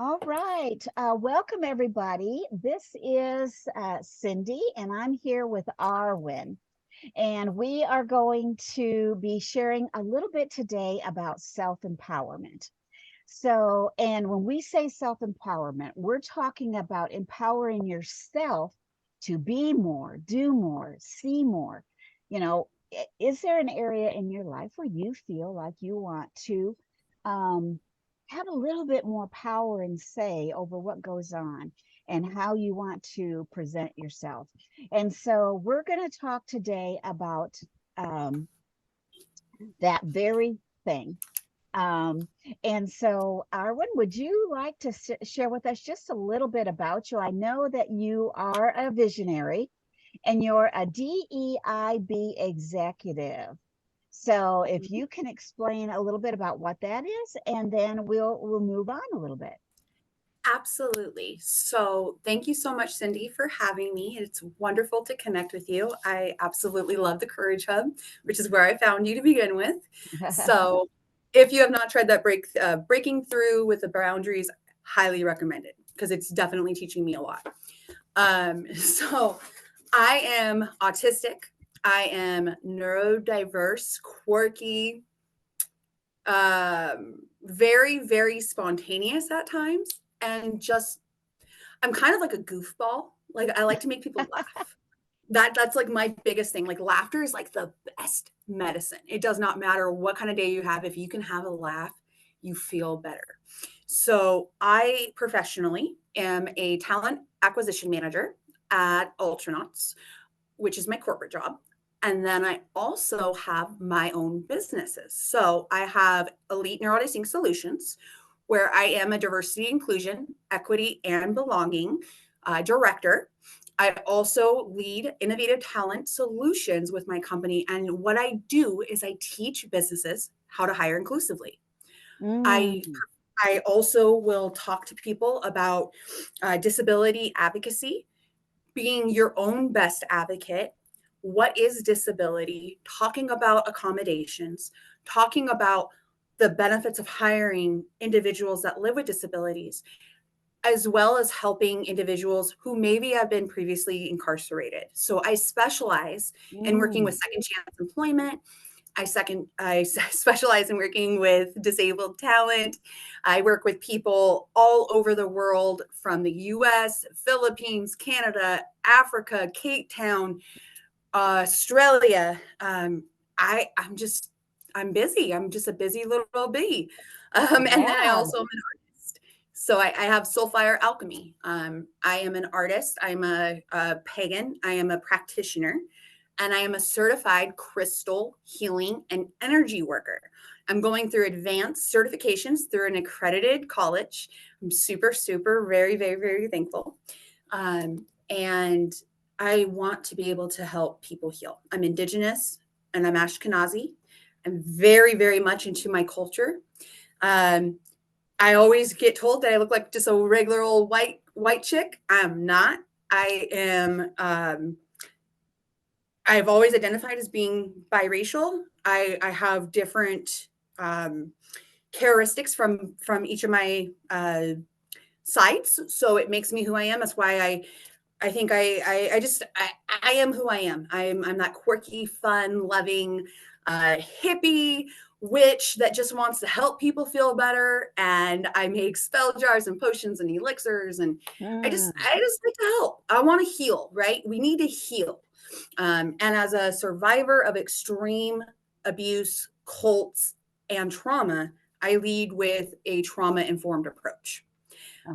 All right. Welcome, everybody. This is Cindy, and I'm here with Arwyn. And we are going to be sharing a little bit today about self-empowerment. And when we say self-empowerment, we're talking about empowering yourself to be more, do more, see more. You know, is there an area in your life where you feel like you want to um, have a little bit more power and say over what goes on and how you want to present yourself? And so we're going to talk today about um, that very thing. Um, and so, Arwyn, would you like to share with us just a little bit about you? I know that you are a visionary and you're a DEIB executive. So if you can explain a little bit about what that is, and then we'll move on a little bit. Absolutely. So thank you so much, Cindy, for having me. It's wonderful to connect with you. I absolutely love the Courage Hub, which is where I found you to begin with. So if you have not tried that breaking through with the boundaries, highly recommend it because it's definitely teaching me a lot. So I am autistic. I am neurodiverse, quirky, very, very spontaneous at times. And just, I'm kind of like a goofball. Like I like to make people laugh. That's like my biggest thing. Like laughter is like the best medicine. It does not matter what kind of day you have. If you can have a laugh, you feel better. So I professionally am a talent acquisition manager at Ultranauts, which is my corporate job. And then I also have my own businesses. So I have Elite Neurodistinct Solutions, where I am a diversity, inclusion, equity, and belonging director. I also lead innovative talent solutions with my company. And what I do is I teach businesses how to hire inclusively. I Mm. I also will talk to people about disability advocacy, being your own best advocate. What is disability? Talking about accommodations, talking about the benefits of hiring individuals that live with disabilities, as well as helping individuals who maybe have been previously incarcerated. So I specialize in working with Mm. second chance employment. I specialize in working with disabled talent. I work with people all over the world from the US, Philippines, Canada, Africa, Cape Town, Australia. I'm busy. I'm just a busy little bee. And then I Yeah. also am an artist. So I have Soulfire Alchemy. I am an artist. I'm a pagan. I am a practitioner, and I am a certified crystal healing and energy worker. I'm going through advanced certifications through an accredited college. I'm super, super, very, very, very thankful. And I want to be able to help people heal. I'm Indigenous and I'm Ashkenazi. I'm very, very much into my culture. I always get told that I look like just a regular old white chick. I'm not. I am. I've always identified as being biracial. I have different characteristics from each of my sides, so it makes me who I am. That's why I think I am who I am. I'm that quirky, fun, loving hippie witch that just wants to help people feel better. And I make spell jars and potions and elixirs, and I just Mm. like to help. I want to heal, right? We need to heal. And as a survivor of extreme abuse, cults, and trauma, I lead with a trauma informed approach.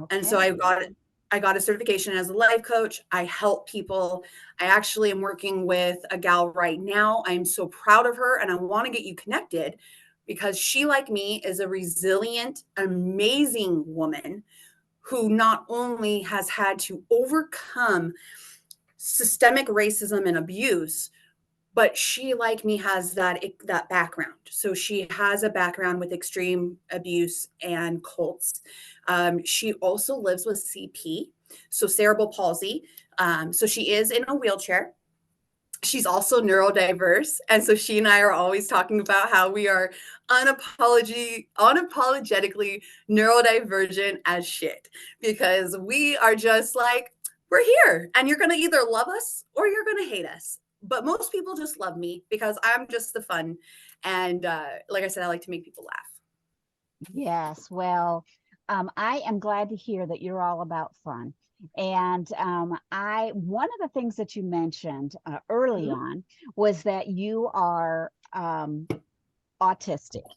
And so Okay. I got a certification as a life coach. I help people. I actually am working with a gal right now. I'm so proud of her and I want to get you connected because she, like me, is a resilient, amazing woman who not only has had to overcome systemic racism and abuse, but she, like me, has that background. So she has a background with extreme abuse and cults. She also lives with CP, so cerebral palsy. So she is in a wheelchair. She's also neurodiverse, and so she and I are always talking about how we are unapologetically neurodivergent as shit, because we are just like, we're here and you're going to either love us or you're going to hate us. But most people just love me because I'm just the fun. And like I said, I like to make people laugh. Yes, well, I am glad to hear that you're all about fun. And one of the things that you mentioned early Mhm. on was that you are autistic.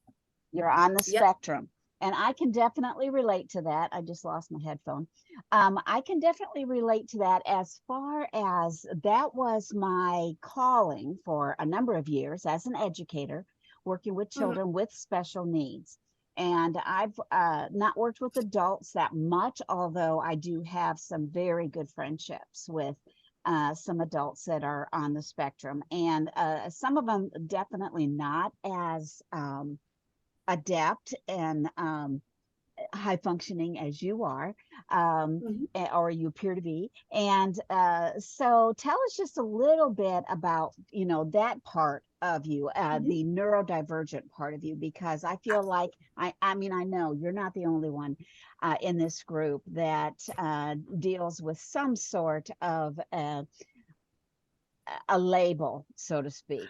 You're on the Yep. spectrum. And I can definitely relate to that. I just lost my headphone. I can definitely relate to that, as far as that was my calling for a number of years as an educator, working with Mhm. children with special needs. And I've not worked with adults that much, although I do have some very good friendships with some adults that are on the spectrum. And some of them definitely not as adept and high functioning as you are, Mhm. or you appear to be. And so tell us just a little bit about, that part of you, Mhm. the neurodivergent part of you, because I feel like, I mean, I know you're not the only one in this group that deals with some sort of a label, so to speak.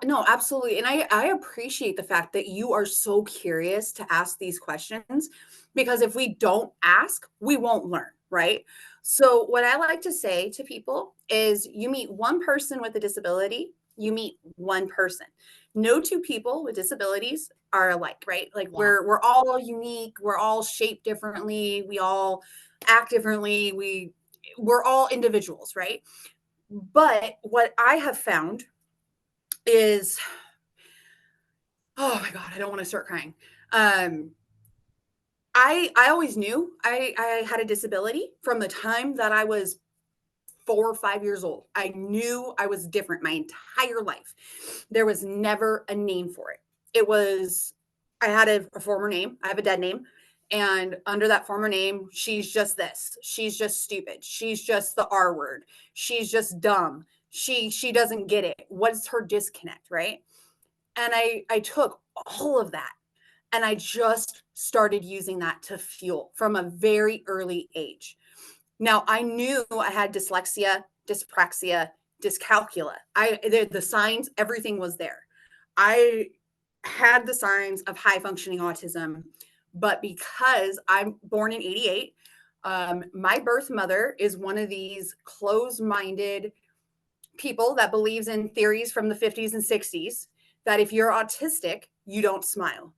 No, absolutely. And I appreciate the fact that you are so curious to ask these questions, because if we don't ask, we won't learn, right? So, what I like to say to people is, you meet one person with a disability, you meet one person. No two people with disabilities are alike, right? Like, Yeah. we're all unique, we're all shaped differently, we all act differently, we're all individuals, right? But what I have found is, oh my God, I don't want to start crying. Um, I always knew I had a disability from the time that I was 4 or 5 years old. I knew I was different my entire life. There was never a name for it. It was, I had a former name. I have a dead name. And under that former name, she's just this. She's just stupid. She's just the R word. She's just dumb. She doesn't get it. What's her disconnect, right? And I took all of that and I just started using that to fuel from a very early age. Now, I knew I had dyslexia, dyspraxia, dyscalculia. The signs, everything was there. I had the signs of high functioning autism, but because I'm born in 88, my birth mother is one of these closed minded people that believes in theories from the 50s and 60s, that if you're autistic, you don't smile.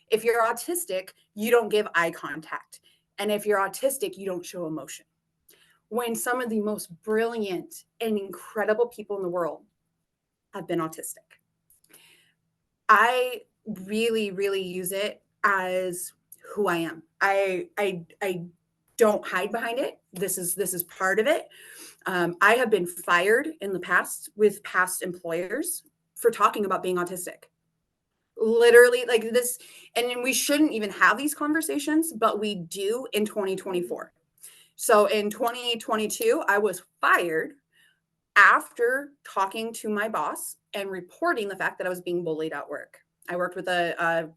If you're autistic, you don't give eye contact. And if you're autistic, you don't show emotion. When some of the most brilliant and incredible people in the world have been autistic. I really, really use it as who I am. I don't hide behind it. This is part of it. I have been fired in the past with past employers for talking about being autistic. Literally, like this, and we shouldn't even have these conversations, but we do in 2024. So in 2022, I was fired after talking to my boss and reporting the fact that I was being bullied at work. I worked with a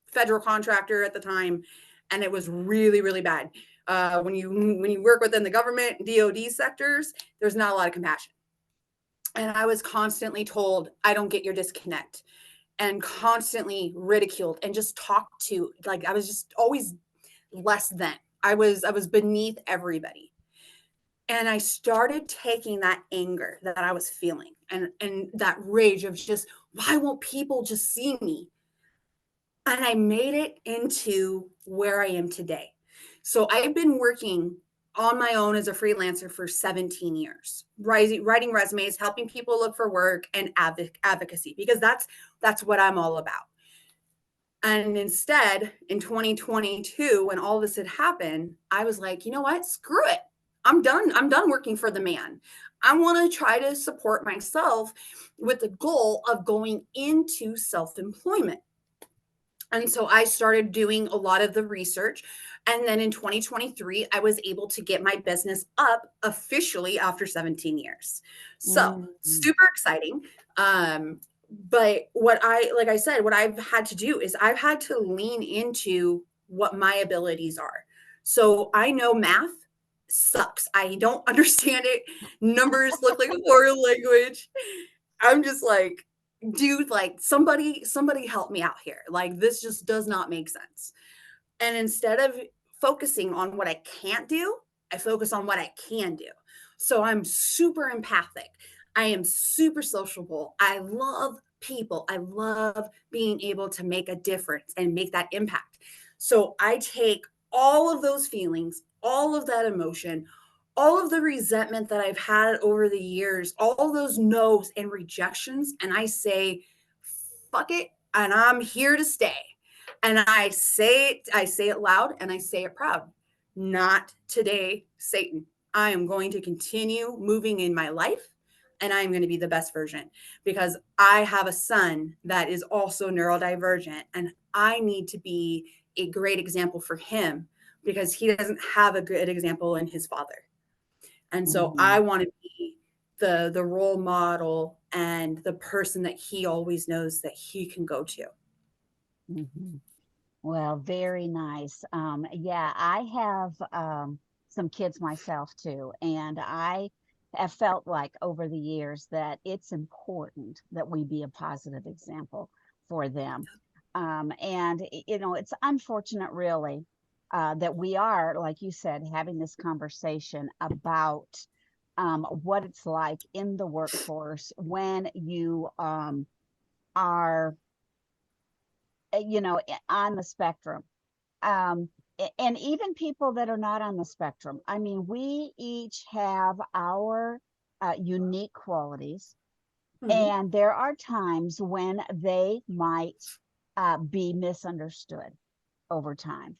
federal contractor at the time, and it was really, really bad. When you work within the government DoD sectors, there's not a lot of compassion. And I was constantly told, I don't get your disconnect, and constantly ridiculed and just talked to, like, I was just always less than. I was beneath everybody. And I started taking that anger that I was feeling, and that rage of just, why won't people just see me? And I made it into where I am today. So I've been working on my own as a freelancer for 17 years, writing resumes, helping people look for work, and advocacy, because that's what I'm all about. And instead, in 2022, when all this had happened, I was like, you know what? Screw it. I'm done. I'm done working for the man. I want to try to support myself with the goal of going into self employment. And so I started doing a lot of the research. And then in 2023, I was able to get my business up officially after 17 years. So Mm. super exciting. But what I said, what I've had to do is I've had to lean into what my abilities are. So I know math sucks. I don't understand it. Numbers look like a foreign language. I'm just like, dude, like somebody help me out here. Like this just does not make sense. And instead of focusing on what I can't do, I focus on what I can do. So I'm super empathic. I am super sociable. I love people. I love being able to make a difference and make that impact. So I take all of those feelings, all of that emotion, all of the resentment that I've had over the years, all those no's and rejections, and I say, fuck it, and I'm here to stay. And I say it loud and I say it proud. Not today, Satan. I am going to continue moving in my life and I'm going to be the best version because I have a son that is also neurodivergent and I need to be a great example for him because he doesn't have a good example in his father. And so I want to be the role model and the person that he always knows that he can go to. Mm-hmm. Well, very nice. Yeah, I have some kids myself too, and I have felt like over the years that it's important that we be a positive example for them. And you know, it's unfortunate, really, that we are, like you said, having this conversation about what it's like in the workforce when you are, you know, on the spectrum. um, and even people that are not on the spectrum. I mean, we each have our unique qualities, Mm-hmm. and there are times when they might be misunderstood over time.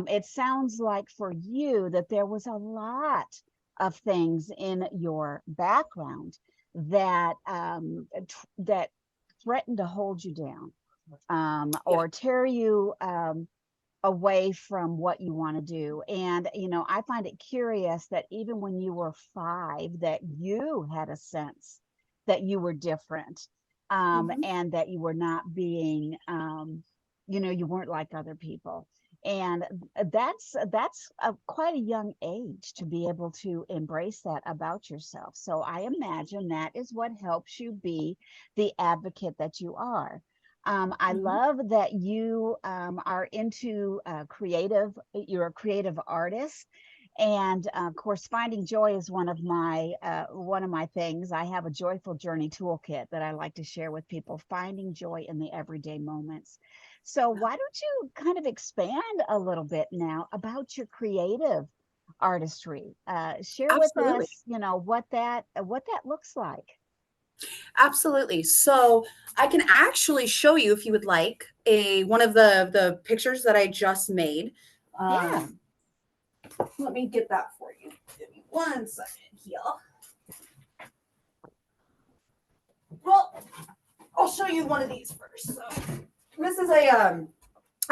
It sounds like for you that there was a lot of things in your background that that threatened to hold you down, Yeah. or tear you away from what you want to do. And you know, I find it curious that even when you were 5, that you had a sense that you were different, Mm-hmm. and that you were not being, you know, you weren't like other people. And that's quite a young age to be able to embrace that about yourself. So I imagine that is what helps you be the advocate that you are. I Mm-hmm. love that you are into you're a creative artist. And of course, finding joy is one of my things. I have a joyful journey toolkit that I like to share with people, finding joy in the everyday moments. So why don't you kind of expand a little bit now about your creative artistry? Share with Absolutely. us, you know, what that looks like. Absolutely. So I can actually show you if you would like a one of the pictures that I just made. Yeah. Um, let me get that for you. Give me 1 second here. Well, I'll show you one of these first. So this is a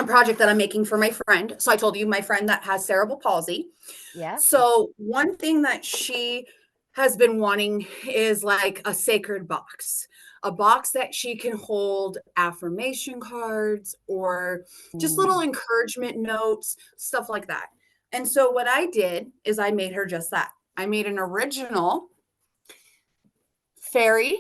project that I'm making for my friend. So I told you my friend that has cerebral palsy. Yeah. So one thing that she has been wanting is like a sacred box, a box that she can hold affirmation cards or just little Mm, encouragement notes, stuff like that. And so what I did is I made her just that. I made an original fairy,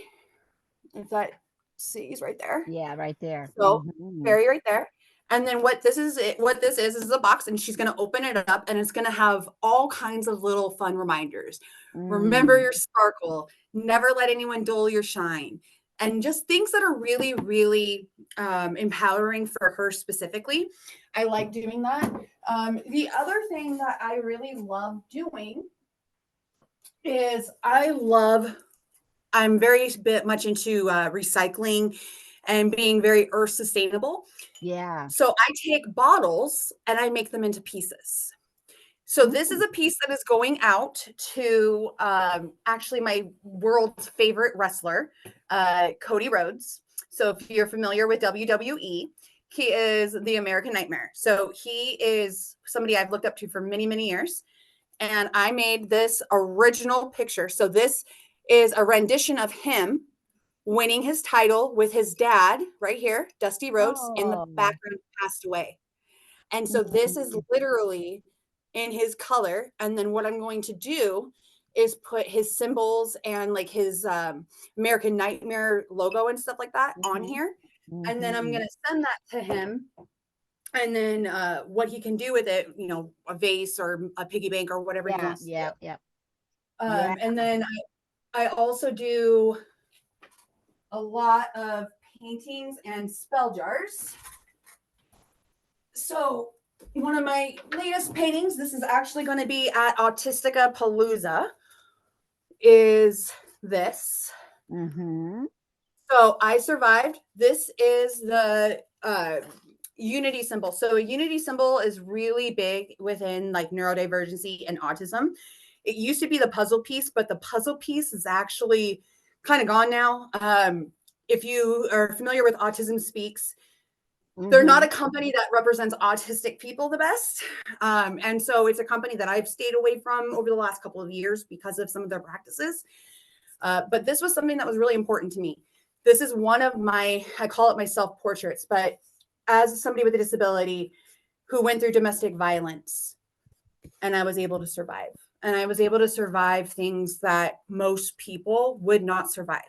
if that sees right there. yeah, right there. So Hmm. fairy right there. And then what this is a box, and she's gonna open it up, and it's gonna have all kinds of little fun reminders. Remember Mm. your sparkle. Never let anyone dull your shine. And just things that are really, really empowering for her specifically. I like doing that. The other thing that I really love doing is I'm very bit much into recycling and being very earth sustainable. Yeah. So I take bottles and I make them into pieces. So this is Mm. a piece that is going out to actually my world's favorite wrestler, Cody Rhodes. So if you're familiar with WWE, he is the American Nightmare. So he is somebody I've looked up to for many, many years. And I made this original picture. So this is a rendition of him winning his title with his dad right here, Dusty Rhodes, in the Oh. background, passed away. And so this is Mhm. literally in his color. And then what I'm going to do is put his symbols and like his American Nightmare logo and stuff like that on Mhm. here. And then I'm Mhm. going to send that to him. And then what he can do with it, you know, a vase or a piggy bank or whatever he Yeah, wants to do. yeah, yeah. Yeah. And then I also do a lot of paintings and spell jars. So one of my latest paintings, this is actually going to be at Autistica Palooza, is this. Mhm. So I survived. This is the unity symbol. So a unity symbol is really big within like neurodivergency and autism. It used to be the puzzle piece, but the puzzle piece is actually kind of gone now. If you are familiar with Autism Speaks, they're not a Mhm. company that represents autistic people the best. And so it's a company that I've stayed away from over the last couple of years because of some of their practices. But this was something that was really important to me. This is one of my, I call it my self portraits, but as somebody with a disability who went through domestic violence, and I was able to survive. And I was able to survive things that most people would not survive.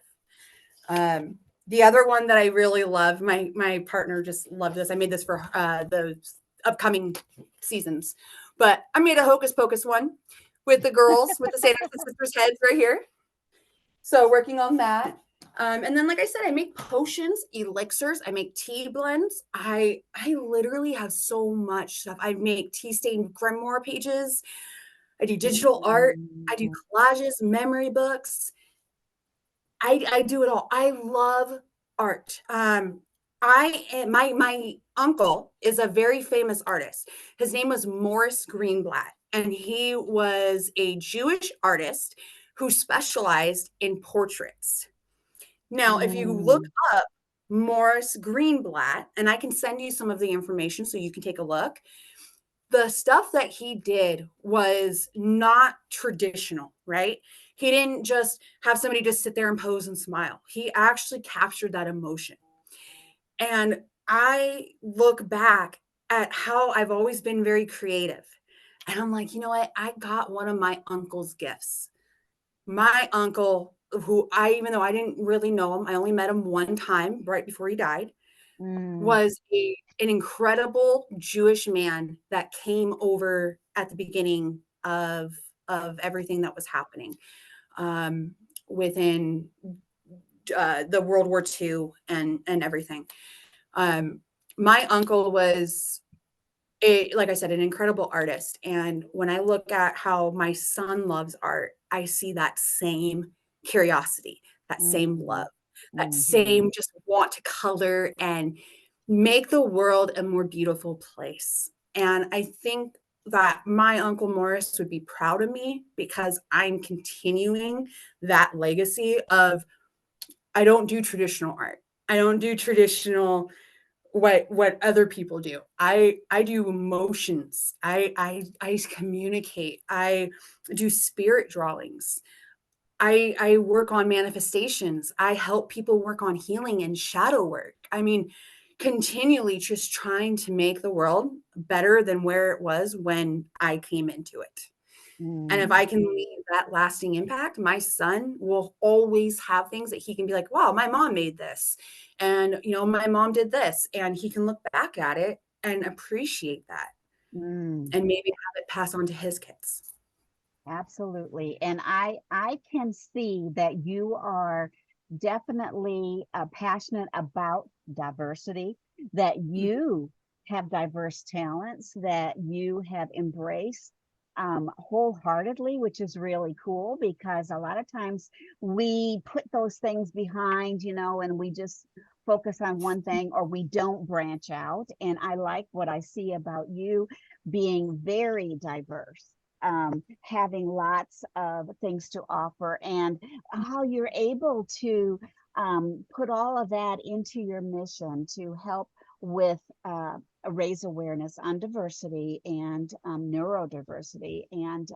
The other one that I really love, my partner just loved this. I made this for the upcoming seasons, but I made a Hocus Pocus one with the girls with the St. Sisters heads right here. So working on that. And then, like I said, I make potions, elixirs. I make tea blends. I literally have so much stuff. I make tea stained grimoire pages. I do digital art. I do Mhm. collages, memory books. I do it all. I love art. My uncle is a very famous artist. His name was Morris Greenblatt, and he was a Jewish artist who specialized in portraits. Now, if you look Mm. up Morris Greenblatt, and I can send you some of the information so you can take a look, the stuff that he did was not traditional, right? He didn't just have somebody just sit there and pose and smile. He actually captured that emotion. And I look back at how I've always been very creative. And I'm like, you know what? I got one of my uncle's gifts. My uncle, who even though I didn't really know him, I only met him one time right before he died, Mm. was an incredible Jewish man that came over at the beginning of everything that was happening within the World War II and everything. Um, my uncle was like I said, an incredible artist. And when I look at how my son loves art, I see that same curiosity, that same Mhm. love, that Mhm. same just want to color and make the world a more beautiful place. And I think that my Uncle Morris would be proud of me because I'm continuing that legacy of I don't do traditional art. I don't do traditional what other people do. I do emotions. I communicate. I do spirit drawings. I work on manifestations. I help people work on healing and shadow work. I mean, continually just trying to make the world better than where it was when I came into it. And if I Mhm. can leave that lasting impact, my son will always have things that he can be like, wow, my mom made this. And, you know, my mom did this. And he can look back at it and appreciate that Mm. and maybe have it pass on to his kids. Absolutely. And I can see that you are definitely passionate about diversity, that Mhm. you have diverse talents that you have embraced wholeheartedly, which is really cool because a lot of times we put those things behind, and we just focus on one thing or we don't branch out. And I like what I see about you being very diverse, having lots of things to offer, and how you're able to put all of that into your mission to help with raise awareness on diversity and neurodiversity and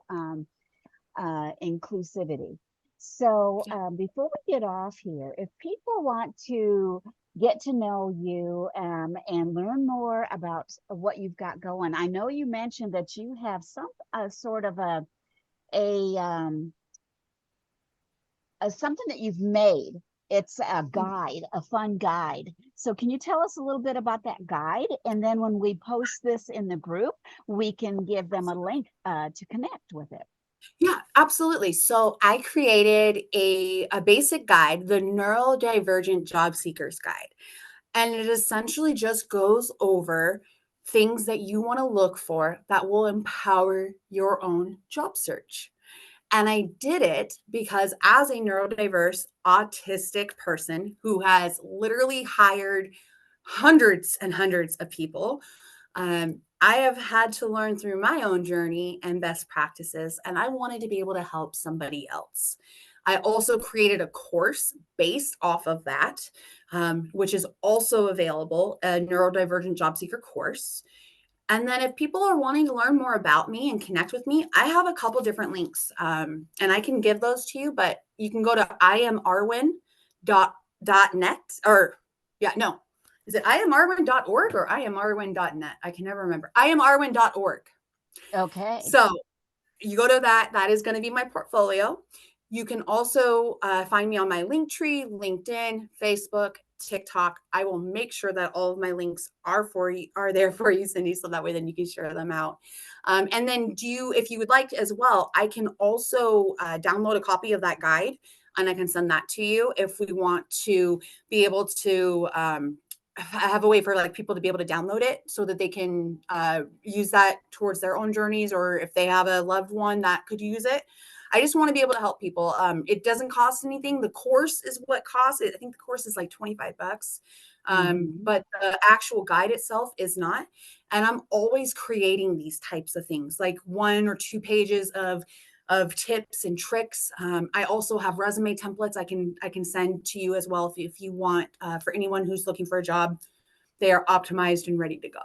inclusivity. So before we get off here, if people want to get to know you and learn more about what you've got going, I know you mentioned that you have some sort of a something that you've made. It's a guide, a fun guide. So can you tell us a little bit about that guide? And then when we post this in the group, we can give them a link to connect with it. Yeah, absolutely. So I created a basic guide, the Neurodivergent Job Seekers Guide. And it essentially just goes over things that you want to look for that will empower your own job search. And I did it because as a neurodiverse autistic person who has literally hired hundreds and hundreds of people, I have had to learn through my own journey and best practices, and I wanted to be able to help somebody else. I also created a course based off of that, which is also available, a neurodivergent job seeker course. And then if people are wanting to learn more about me and connect with me, I have a couple different links, and I can give those to you, but you can go to iamarwyn.net or yeah, no, is it iamarwyn.org or iamarwyn.net? I can never remember. iamarwyn.org. Okay. So you go to that. That is going to be my portfolio. You can also find me on my Linktree, LinkedIn, Facebook, TikTok. I will make sure that all of my links are there for you, Cindy, so that way then you can share them out. And then if you would like as well, I can also download a copy of that guide and I can send that to you if we want to be able to have a way for like people to be able to download it so that they can use that towards their own journeys, or if they have a loved one that could use it. I just want to be able to help people. It doesn't cost anything. The course is what costs. I think the course is like $25. But the actual guide itself is not. And I'm always creating these types of things, like 1 or 2 pages of tips and tricks. I also have resume templates I can send to you as well if you want. For anyone who's looking for a job, they are optimized and ready to go.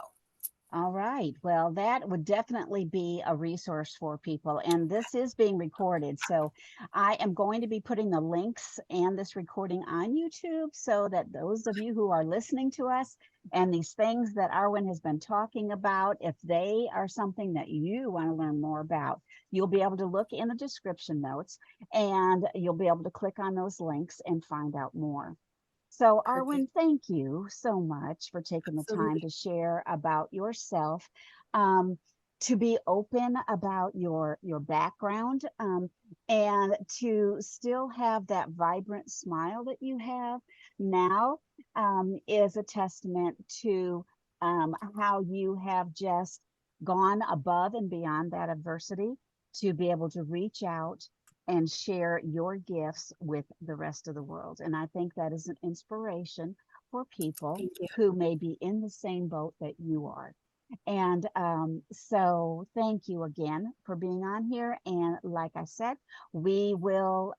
All right. Well, that would definitely be a resource for people. And this is being recorded. So I am going to be putting the links and this recording on YouTube so that those of you who are listening to us and these things that Arwyn has been talking about, if they are something that you want to learn more about, you'll be able to look in the description notes and you'll be able to click on those links and find out more. So, Arwyn, Perfect. thank you so much for taking the time Absolutely. to share about yourself, to be open about your background, and to still have that vibrant smile that you have now, is a testament to how you have just gone above and beyond that adversity to be able to reach out and share your gifts with the rest of the world. And I think that is an inspiration for people Thank you. who may be in the same boat that you are. And so thank you again for being on here. And like I said, we will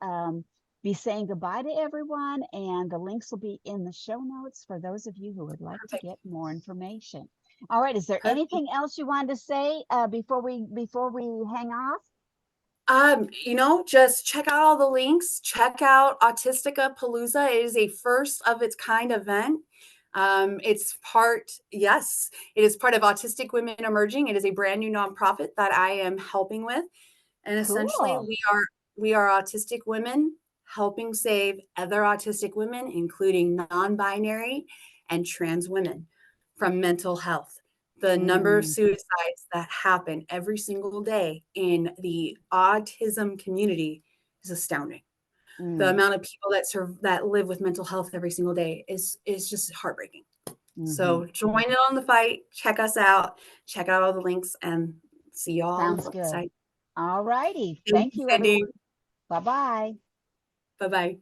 be saying goodbye to everyone, and the links will be in the show notes for those of you who would like to Perfect. get more information. All right. Is there Perfect. anything else you wanted to say before we hang off? Just check out all the links. Check out Autistica Palooza. It is a first of its kind event. Yes, it is part of Autistic Women Emerging. It is a brand new nonprofit that I am helping with. And essentially Cool. we are autistic women helping save other autistic women, including non-binary and trans women, from mental health. The number of Mm, suicides that happen every single day in the autism community is astounding. The mm, amount of people that live with mental health every single day is just heartbreaking. mm-hmm. So join in on the fight. Check us out. Check out all the links and see y'all on the Sounds flip good. side. All righty. Thank Thank you, you, Cindy. everyone. Bye-bye. Bye-bye.